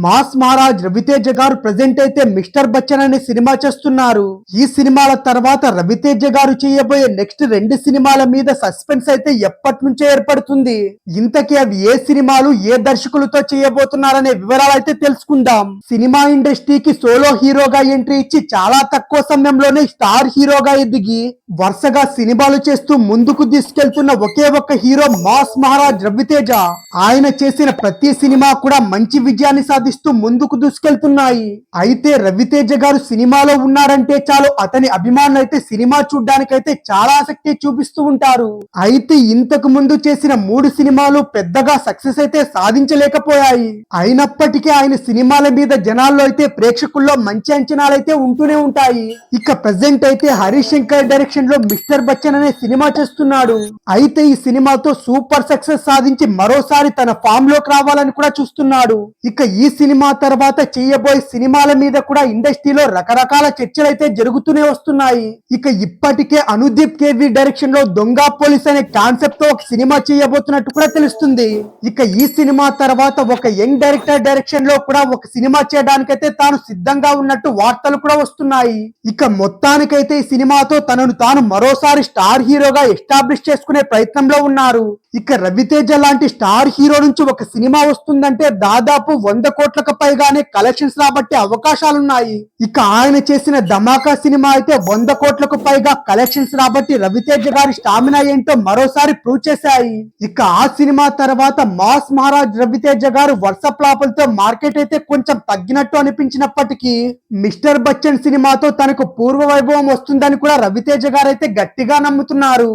Mass Maharaj Raviteja గారు present అయితే mister Bachchan అనే సినిమా చేస్తున్నారు. ఈ సినిమాల తర్వాత రవితేజ గారు చేయబోయే నెక్స్ట్ 2 సినిమాల మీద సస్పెన్స్ అయితే ఎప్పటి నుంచో ఏర్పడుతుంది. ఇంతకీ అవి ఏ సినిమాలు, ఏ దర్శకులతో చేయబోతున్నారనే వివరాలు అయితే తెలుసుకుందాం. సినిమా ఇండస్ట్రీకి సోలో హీరోగా ఎంట్రీ ఇచ్చి చాలా తక్కువ సమయంలోనే స్టార్ హీరోగా ఎదిగి వరుసగా సినిమాలు చేస్తూ ముందుకు తీసుకెళ్తున్న ఒకే ఒక్క హీరో మాస్ మహారాజ్ రవితేజ. ఆయన చేసిన ప్రతి సినిమా కూడా మంచి విజయాన్ని సాధిస్తూ ముందుకు దూసుకెళ్తున్నాయి. అయితే రవితేజ గారు సినిమాలో ఉన్నారంటే చాలు అతని అభిమానులు అయితే సినిమా చూడ్డానికైతే చాలా ఆసక్తి చూపిస్తూ ఉంటారు. అయితే ఇంతకు ముందు చేసిన 3 సినిమాలు పెద్దగా సక్సెస్ అయితే సాధించలేకపోయాయి. అయినప్పటికీ ఆయన సినిమాల మీద జనాల్లో అయితే ప్రేక్షకుల్లో మంచి అంచనాలు అయితే ఉంటూనే ఉంటాయి. ఇక ప్రెసెంట్ అయితే హరీష్ శంకర్ డైరెక్షన్ లో మిస్టర్ బచ్చన్ అనే సినిమా చేస్తున్నాడు. అయితే ఈ సినిమాతో సూపర్ సక్సెస్ సాధించి మరోసారి తన ఫామ్ లోకి రావాలని కూడా చూస్తున్నాడు. ఇక ఈ సినిమా తర్వాత చేయబోయే సినిమాల మీద కూడా ఇండస్ట్రీలో రకరకాల చర్చలు అయితే జరుగుతూనే వస్తున్నాయి. ఇక ఇప్పటికే అనుదీప్ కేవి డైరెక్షన్ లో దొంగ పోలీస్ అనే కాన్సెప్ట్ తో ఒక సినిమా చేయబోతున్నట్టు కూడా తెలుస్తుంది. ఇక ఈ సినిమా తర్వాత ఒక యంగ్ డైరెక్టర్ డైరెక్షన్ లో కూడా ఒక సినిమా చేయడానికైతే తాను సిద్ధంగా ఉన్నట్టు వార్తలు కూడా వస్తున్నాయి. ఇక మొత్తానికైతే ఈ సినిమాతో తనను తాను మరోసారి స్టార్ హీరోగా ఎస్టాబ్లిష్ చేసుకునే ప్రయత్నంలో ఉన్నారు. ఇక రవితేజ లాంటి స్టార్ హీరో నుంచి ఒక సినిమా వస్తుందంటే దాదాపు 100 కోట్లకు పైగానే కలెక్షన్స్ రాబట్టే అవకాశాలున్నాయి. ఇక ఆయన చేసిన ధమాకా సినిమా అయితే 100 కోట్లకు పైగా కలెక్షన్స్ రాబట్టి రవితేజ గారి స్టామినా ఏంటో మరోసారి ప్రూవ్ చేశాయి. ఇక ఆ సినిమా తర్వాత మాస్ మహారాజ్ రవితేజ గారు వరుస ఫ్లాపులతో మార్కెట్ అయితే కొంచెం తగ్గినట్టు అనిపించినప్పటికీ మిస్టర్ బచ్చన్ సినిమాతో తనకు పూర్వ వైభవం వస్తుందని కూడా రవితేజ గారు అయితే గట్టిగా నమ్ముతున్నారు.